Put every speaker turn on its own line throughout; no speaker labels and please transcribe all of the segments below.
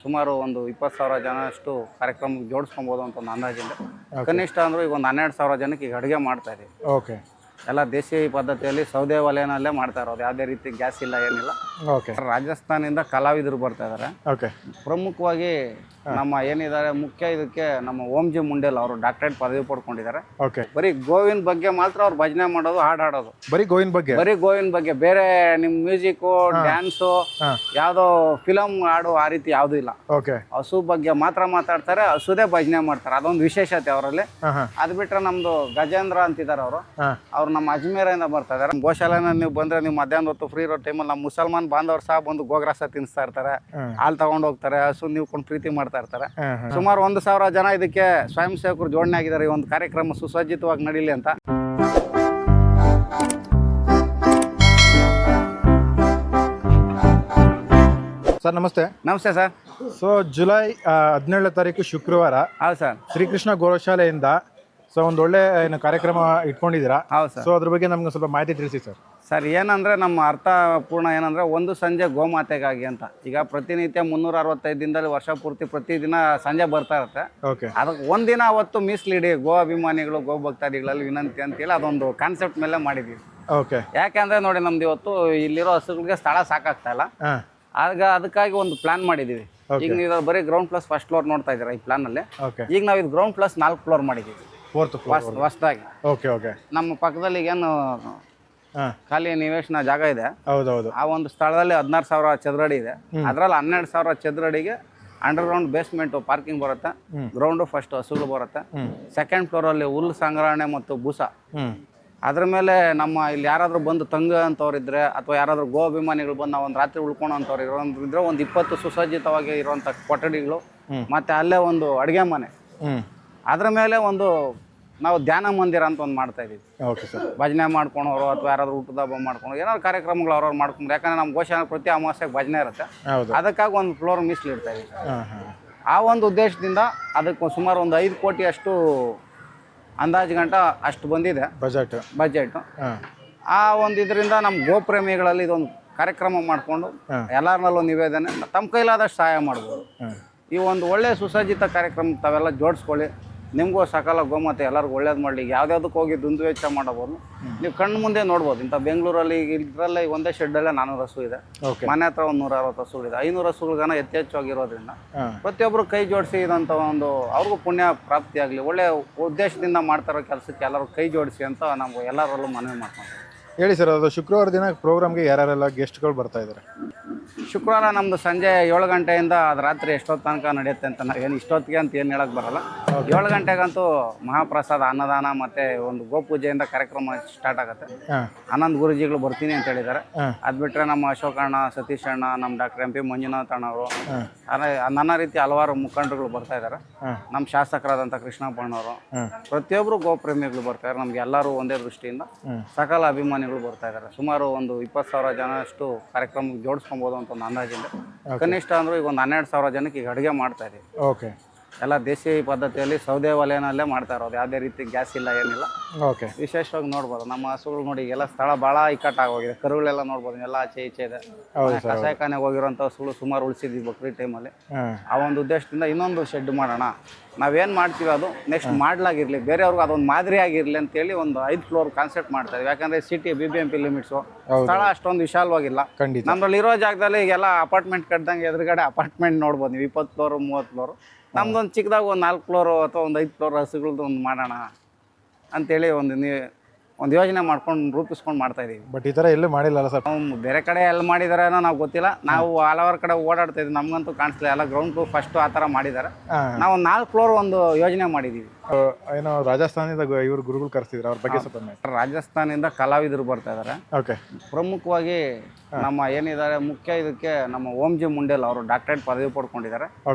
ಸುಮಾರು ಒಂದು 20,000 ಜನಷ್ಟು ಕಾರ್ಯಕ್ರಮಕ್ಕೆ ಜೋಡಿಸ್ಕೊಬೋದು ಅಂತ ಒಂದು ಅಂದಾಜಿಂದ. ಕನಿಷ್ಠ ಅಂದರೂ ಈಗ ಒಂದು 12,000 ಜನಕ್ಕೆ ಈಗ ಅಡುಗೆ ಮಾಡ್ತಾ ಇದೀವಿ.
ಓಕೆ.
ಎಲ್ಲ ದೇಶೀಯ ಪದ್ಧತಿಯಲ್ಲಿ ಸೌದೆ ಒಲೆನಲ್ಲೇ ಮಾಡ್ತಾ ಇರೋದು, ಯಾವುದೇ ರೀತಿ ಗ್ಯಾಸ್ ಇಲ್ಲ, ಏನಿಲ್ಲ.
ಓಕೆ.
ರಾಜಸ್ಥಾನದಿಂದ ಕಲಾವಿದರು ಬರ್ತಾ ಇದ್ದಾರೆ.
ಓಕೆ.
ಪ್ರಮುಖವಾಗಿ ನಮ್ಮ ಏನಿದ್ದಾರೆ ಮುಖ್ಯ ಇದಕ್ಕೆ ನಮ್ಮ ಓಂಜಿ ಮುಂಡೇಲ್ ಅವರು ಡಾಕ್ಟರೇಟ್ ಪದವಿ ಪಡ್ಕೊಂಡಿದ್ದಾರೆ.
ಓಕೆ.
ಬರೀ ಗೋವಿನ ಬಗ್ಗೆ ಮಾತ್ರ ಅವ್ರು ಭಜನೆ ಮಾಡೋದು, ಹಾಡು ಹಾಡೋದು.
ಬರೀ ಗೋವಿನ ಬಗ್ಗೆ ಬೇರೆ
ನಿಮ್ಮ ಮ್ಯೂಸಿಕ್ಕು, ಡ್ಯಾನ್ಸು, ಯಾವುದೋ ಫಿಲಮ್ ಹಾಡು ಆ ರೀತಿ ಯಾವುದೂ ಇಲ್ಲ.
ಓಕೆ.
ಹಸು ಬಗ್ಗೆ ಮಾತ್ರ ಮಾತಾಡ್ತಾರೆ, ಹಸುದೇ ಭಜನೆ ಮಾಡ್ತಾರೆ. ಅದೊಂದು ವಿಶೇಷತೆ ಅವರಲ್ಲಿ. ಅದು ಬಿಟ್ರೆ ನಮ್ದು ಗಜೇಂದ್ರ ಅಂತಿದ್ದಾರೆ ಅವ್ರು ನಮ್ಮ ಅಜ್ಮೇರಿಂದ ಬರ್ತಾ ಇದಾರೆ. ಗೋಶಾಲೆನ ನೀವು ಬಂದ್ರೆ ನೀವು ಮಧ್ಯಾಹ್ನ ಹೊತ್ತು ಫ್ರೀ ಇರೋ ಟೈಮಲ್ಲಿ ನಮ್ಮ ಮುಸಲ್ಮಾನ್ ಬಾಂಧವರು ಸಹ ಬಂದು ಗೋಗ್ರಾಸ ತಿನ್ನಿಸ್ತಾ ಇರ್ತಾರೆ, ಹಾಲು ತಗೊಂಡು ಹೋಗ್ತಾರೆ, ಹಸು ನೀವು ಕೊಂಡು ಪ್ರೀತಿ ಮಾಡ್ತಾ ಇರ್ತಾರೆ. ಸುಮಾರು 1,000 ಜನ ಇದಕ್ಕೆ ಸ್ವಯಂ ಸೇವಕರು ಜೋಡಣೆ ಆಗಿದ್ದಾರೆ. ಈ ಒಂದು ಕಾರ್ಯಕ್ರಮ ಸುಸಜ್ಜಿತವಾಗಿ ನಡೀಲಿ ಅಂತ.
ಸರ್ ನಮಸ್ತೆ.
ನಮಸ್ತೆ ಸರ್.
ಸೊ ಜುಲೈ 17ನೇ ತಾರೀಕು ಶುಕ್ರವಾರ
ಹೌದು ಸರ್,
ಶ್ರೀಕೃಷ್ಣ ಗೋಶಾಲೆಯಿಂದ ಒಂದು ಒಳ್ಳೆ ಕಾರ್ಯಕ್ರಮ ಇಟ್ಕೊಂಡಿದ್ದೀರಾ.
ಹೌದು ಸರ್.
ಸೊ ಅದ್ರ ಬಗ್ಗೆ ನಮ್ಗೆ ಸ್ವಲ್ಪ ಮಾಹಿತಿ ತಿಳಿಸಿ ಸರ್.
ಸರ್ ಏನಂದರೆ ನಮ್ಮ ಅರ್ಥಪೂರ್ಣ ಏನಂದರೆ ಒಂದು ಸಂಜೆ ಗೋಮಾತೆಗಾಗಿ ಅಂತ. ಈಗ ಪ್ರತಿನಿತ್ಯ 365 ದಿನದಲ್ಲಿ ವರ್ಷ ಪೂರ್ತಿ ಪ್ರತಿದಿನ ಸಂಜೆ ಬರ್ತಾ ಇರುತ್ತೆ.
ಓಕೆ.
ಅದಕ್ಕೆ ಒಂದಿನ ಅವತ್ತು ಮೀಸಲಿಡಿ ಗೋ ಅಭಿಮಾನಿಗಳು, ಗೋ ಭಕ್ತಾದಿಗಳಲ್ಲಿ ವಿನಂತಿ ಅಂತೇಳಿ ಅದೊಂದು ಕಾನ್ಸೆಪ್ಟ್ ಮೇಲೆ ಮಾಡಿದ್ದೀವಿ.
ಓಕೆ.
ಯಾಕೆಂದರೆ ನೋಡಿ ನಮ್ದು ಇವತ್ತು ಇಲ್ಲಿರೋ ಹಸುಗಳಿಗೆ ಸ್ಥಳ ಸಾಕಾಗ್ತಾ ಇಲ್ಲ. ಆಗ ಅದಕ್ಕಾಗಿ ಒಂದು ಪ್ಲಾನ್ ಮಾಡಿದ್ದೀವಿ. ಈಗ ನೀವು ಬರೀ ಗ್ರೌಂಡ್ ಪ್ಲಸ್ ಫಸ್ಟ್ ಫ್ಲೋರ್ ನೋಡ್ತಾ ಇದ್ದೀರಾ ಈ ಪ್ಲಾನಲ್ಲಿ. ಈಗ ನಾವು ಇದು ಗ್ರೌಂಡ್ ಪ್ಲಸ್ 4 ಫ್ಲೋರ್ ಮಾಡಿದ್ದೀವಿ ಹೊಸದಾಗಿ.
ಓಕೆ. ಓಕೆ.
ನಮ್ಮ ಪಕ್ಕದಲ್ಲಿ ಏನು ಖಾಲಿ ನಿವೇಶನ ಜಾಗ ಇದೆ,
ಹೌದೌದು,
ಆ ಒಂದು ಸ್ಥಳದಲ್ಲಿ 16,000 ಚದರ ಅಡಿ ಇದೆ. ಅದರಲ್ಲಿ 12,000 ಚದರ ಅಡಿಗೆ ಅಂಡರ್ಗ್ರೌಂಡ್ ಬೇಸ್ಮೆಂಟ್ ಪಾರ್ಕಿಂಗ್ ಬರುತ್ತೆ. ಗ್ರೌಂಡು ಫಸ್ಟ್ ಹಸುಗಳು ಬರುತ್ತೆ. ಸೆಕೆಂಡ್ ಫ್ಲೋರಲ್ಲಿ ಹುಲ್ಲು ಸಂಗ್ರಹಣೆ ಮತ್ತು ಬೂಸ. ಅದ್ರ ಮೇಲೆ ನಮ್ಮ ಇಲ್ಲಿ ಯಾರಾದರೂ ಬಂದು ತಂಗ ಅಂತವ್ರಿದ್ರೆ ಅಥವಾ ಯಾರಾದರೂ ಗೋ ಅಭಿಮಾನಿಗಳು ಬಂದು ನಾವು ಒಂದು ರಾತ್ರಿ ಉಳ್ಕೊಳೋ ಅಂಥವ್ರು ಇರೋಂದ್ರೆ ಒಂದು 20 ಸುಸಜ್ಜಿತವಾಗಿ ಇರುವಂಥ ಕೊಠಡಿಗಳು, ಮತ್ತು ಅಲ್ಲೇ ಒಂದು ಅಡುಗೆ ಮನೆ, ಅದ್ರ ಮೇಲೆ ಒಂದು ನಾವು ಧ್ಯಾನ ಮಂದಿರ ಅಂತ ಒಂದು ಮಾಡ್ತಾ ಇದ್ದೀವಿ.
Okay sir.
ಭಜನೆ ಮಾಡ್ಕೊಳೋರು ಅಥವಾ ಯಾರಾದರೂ ಊಟದ ಹಬ್ಬ ಮಾಡ್ಕೊಂಡು ಏನಾದ್ರು ಕಾರ್ಯಕ್ರಮಗಳು ಅವ್ರವ್ರು ಮಾಡ್ಕೊಂಡು, ಯಾಕಂದರೆ ನಮ್ಮ ಗೋಶಾಲೆ ಪ್ರತಿ ಅಮಾವಾಸ್ಯೆಗೆ ಭಜನೆ ಇರುತ್ತೆ. ಅದಕ್ಕಾಗಿ ಒಂದು ಫ್ಲೋರ್ ಮೀಸಲಿಡ್ತಾ ಇದ್ದೀವಿ. ಆ ಒಂದು ಉದ್ದೇಶದಿಂದ ಅದಕ್ಕೆ ಸುಮಾರು ಒಂದು 5 ಕೋಟಿ ಅಷ್ಟು ಅಂದಾಜು ಗಂಟ ಅಷ್ಟು ಬಂದಿದೆ ಬಜೆಟ್. ಆ ಒಂದು ಇದರಿಂದ ನಮ್ಮ ಗೋಪ್ರೇಮಿಗಳಲ್ಲಿ ಇದೊಂದು ಕಾರ್ಯಕ್ರಮ ಮಾಡಿಕೊಂಡು ಎಲ್ಲರನ್ನಲ್ಲೂ ನಿವೇದನೆ ತಮ್ಮ ಕೈಲಾದಷ್ಟು ಸಹಾಯ ಮಾಡ್ಬೋದು. ಈ ಒಂದು ಒಳ್ಳೆಯ ಸುಸಜ್ಜಿತ ಕಾರ್ಯಕ್ರಮ ತಾವೆಲ್ಲ ಜೋಡಿಸ್ಕೊಳ್ಳಿ. ನಿಮಗೂ ಸಕಾಲ ಗೋಮಾತೆ ಎಲ್ಲರಿಗೂ ಒಳ್ಳೇದು ಮಾಡಲಿ. ಯಾವುದ್ಯಾವುದಕ್ಕೆ ಹೋಗಿ ದುಂದುವೆಚ್ಚ ಮಾಡಬಹುದು. ನೀವು ಕಣ್ಣು ಮುಂದೆ ನೋಡ್ಬೋದು. ಇಂಥ ಬೆಂಗಳೂರಲ್ಲಿ ಇದರಲ್ಲೇ ಒಂದೇ ಶೆಡ್ಡಲ್ಲೇ 400 ಹಸು ಇದೆ. ಮನೆ ಹತ್ರ ಒಂದು 160 ಹಸುಗಳಿದೆ. 500 ಹಸುಗಳಿಗಾನ ಯಥೇಚ್ಛವಾಗಿರೋದ್ರಿಂದ ಪ್ರತಿಯೊಬ್ಬರು ಕೈ ಜೋಡಿಸಿ ಇದಂಥ ಒಂದು ಅವ್ರಿಗೂ ಪುಣ್ಯ ಪ್ರಾಪ್ತಿಯಾಗಲಿ, ಒಳ್ಳೆಯ ಉದ್ದೇಶದಿಂದ ಮಾಡ್ತಾರೋ ಕೆಲಸಕ್ಕೆ ಎಲ್ಲರೂ ಕೈ ಜೋಡಿಸಿ ಅಂತ ನಾವು ಎಲ್ಲರಲ್ಲೂ ಮನವಿ ಮಾಡ್ತೀವಿ.
ಹೇಳಿ ಸರ್, ಅದು ಶುಕ್ರವಾರ ದಿನ ಪ್ರೋಗ್ರಾಮ್ಗೆ ಯಾರ್ಯಾರೆಲ್ಲ ಗೆಸ್ಟ್ಗಳು ಬರ್ತಾ ಇದ್ದಾರೆ?
ಶುಕ್ರವಾರ ನಮ್ಮದು ಸಂಜೆ 7 ಗಂಟೆಯಿಂದ ಅದು ರಾತ್ರಿ ಎಷ್ಟೊತ್ತು ತನಕ ನಡೆಯುತ್ತೆ ಅಂತ ನಾವೇನು ಇಷ್ಟೊತ್ತಿಗೆ ಅಂತ ಏನು ಹೇಳಕ್ಕೆ ಬರಲ್ಲ. 7 ಗಂಟೆಗಂತೂ ಮಹಾಪ್ರಸಾದ, ಅನ್ನದಾನ ಮತ್ತು ಒಂದು ಗೋಪೂಜೆಯಿಂದ ಕಾರ್ಯಕ್ರಮ ಸ್ಟಾರ್ಟ್ ಆಗುತ್ತೆ. ಆನಂದ್ ಗುರುಜಿಗಳು ಬರ್ತೀನಿ ಅಂತ ಹೇಳಿದ್ದಾರೆ. ಅದು ಬಿಟ್ಟರೆ ನಮ್ಮ ಅಶೋಕಣ್ಣ, ಸತೀಶ್ ಅಣ್ಣ, ನಮ್ಮ ಡಾಕ್ಟರ್ MP ಮಂಜುನಾಥ್ ಅಣ್ಣವರು, ನಾನಾ ರೀತಿ ಹಲವಾರು ಮುಖಂಡರುಗಳು ಬರ್ತಾ ಇದ್ದಾರೆ. ನಮ್ಮ ಶಾಸಕರಾದಂಥ ಕೃಷ್ಣಪ್ಪಣ್ಣವರು, ಪ್ರತಿಯೊಬ್ಬರು ಗೋಪ್ರೇಮಿಗಳು ಬರ್ತಾರೆ. ನಮ್ಗೆ ಎಲ್ಲರೂ ಒಂದೇ ದೃಷ್ಟಿಯಿಂದ ಸಕಲ ಅಭಿಮಾನಿಗಳು ಬರ್ತಾ ಇದ್ದಾರೆ. ಸುಮಾರು ಒಂದು 20,000 ಜನಷ್ಟು ಕಾರ್ಯಕ್ರಮಕ್ಕೆ ಜೋಡಿಸ್ಕೊಬೋದು ಅಂತ ಒಂದು ಅಂದಾಜಿಂದ. ಕನಿಷ್ಠ ಅಂದರೂ ಈಗ ಒಂದು 12,000 ಜನಕ್ಕೆ ಈಗ ಅಡುಗೆ ಮಾಡ್ತಾ ಇದೀವಿ.
ಓಕೆ.
ಎಲ್ಲ ದೇಶೀಯ ಪದ್ಧತಿಯಲ್ಲಿ ಸೌದೆ ಒಲೆನಲ್ಲೇ ಮಾಡ್ತಾ ಇರೋದು, ಯಾವುದೇ ರೀತಿ ಗ್ಯಾಸ್ ಇಲ್ಲ, ಏನಿಲ್ಲ.
ಓಕೆ.
ವಿಶೇಷವಾಗಿ ನೋಡ್ಬೋದು ನಮ್ಮ ಹಸುಗಳು ನೋಡಿ ಎಲ್ಲ ಸ್ಥಳ ಭಾಳ ಇಕ್ಕಟ್ಟಾಗೋಗಿದೆ. ಕರುಗಳೆಲ್ಲ ನೋಡ್ಬೋದು, ಎಲ್ಲ ಆಚೆ ಈಚೆ ಇದೆ. ಕಸಾಯಖಾನೆಗೆ ಹೋಗಿರೋಂಥ ಹಸುಗಳು ಸುಮಾರು ಉಳಿಸಿದ್ವಿ ಬಕ್ರೀದ್ ಟೈಮಲ್ಲಿ. ಆ ಒಂದು ಉದ್ದೇಶದಿಂದ ಇನ್ನೊಂದು ಶೆಡ್ ಮಾಡೋಣ, ನಾವೇನು ಮಾಡ್ತೀವಿ ಅದು ನೆಕ್ಸ್ಟ್ ಮಾಡ್ಲಾಗಿರಲಿ, ಬೇರೆಯವ್ರಿಗೆ ಅದೊಂದು ಮಾದರಿ ಆಗಿರಲಿ ಅಂತೇಳಿ ಒಂದು 5 ಫ್ಲೋರ್ ಕಾನ್ಸೆಪ್ಟ್ ಮಾಡ್ತಾ ಇದ್ವಿ. ಯಾಕಂದರೆ ಸಿಟಿ BBMP ಲಿಮಿಟ್ಸು ಸ್ಥಳ ಅಷ್ಟೊಂದು ವಿಶಾಲವಾಗಿಲ್ಲ. ನಮ್ಮಲ್ಲಿ ಇರೋ ಜಾಗದಲ್ಲಿ ಈಗೆಲ್ಲ ಅಪಾರ್ಟ್ಮೆಂಟ್ ಕಟ್ಟಿದಂಗೆ ಎದುರುಗಡೆ ಅಪಾರ್ಟ್ಮೆಂಟ್ ನೋಡ್ಬೋದು ನೀವು, 20 ಫ್ಲೋರು 30 ಫ್ಲೋರು. ನಮ್ದೊಂದು ಚಿಕ್ಕದಾಗ ಒಂದು 4 ಫ್ಲೋರು ಅಥವಾ ಒಂದು 5 ಫ್ಲೋರ್ ಹಸುಗಳದ್ದು ಒಂದು ಮಾಡೋಣ ಅಂತೇಳಿ ಒಂದು ಯೋಜನೆ ಮಾಡ್ಕೊಂಡು ರೂಪಿಸ್ಕೊಂಡು ಮಾಡ್ತಾ ಇದೀವಿ.
ಬಟ್ ಈ ಥರ ಎಲ್ಲೂ ಮಾಡಿಲ್ಲ ಸರ್.
ನಾವು ಬೇರೆ ಕಡೆ ಎಲ್ಲಿ ಮಾಡಿದಾರೇನೋ ನಾವು ಗೊತ್ತಿಲ್ಲ. ನಾವು ಹಲವಾರು ಕಡೆ ಓಡಾಡ್ತಾ ಇದ್ವಿ, ನಮಗಂತೂ ಕಾಣಿಸ್ಲಿಲ್ಲ. ಎಲ್ಲ ಗ್ರೌಂಡ್ ಫ್ಲೋರ್ ಫಸ್ಟು ಆ ಥರ ಮಾಡಿದ್ದಾರೆ. ನಾವು ಒಂದು 4 ಫ್ಲೋರ್ ಒಂದು ಯೋಜನೆ ಮಾಡಿದ್ದೀವಿ.
ಏನೋ ರಾಜಸ್ಥಾನದಿಂದ ಇವರು ಗುರುಗಳು ಕರೆಸಿದ್ರು, ಅವ್ರ ಬಗ್ಗೆ ಸ್ವಲ್ಪ.
ರಾಜಸ್ಥಾನದಿಂದ ಕಲಾವಿದರು ಬರ್ತಾ ಇದ್ದಾರೆ.
ಓಕೆ.
ಪ್ರಮುಖವಾಗಿ ನಮ್ಮ ಏನಿದ್ದಾರೆ ಮುಖ್ಯ ಇದಕ್ಕೆ ನಮ್ಮ ಓಂಜಿ ಮುಂಡೇಲ್ ಅವರು ಡಾಕ್ಟರೇಟ್ ಪದವಿ ಪಡ್ಕೊಂಡಿದ್ದಾರೆ.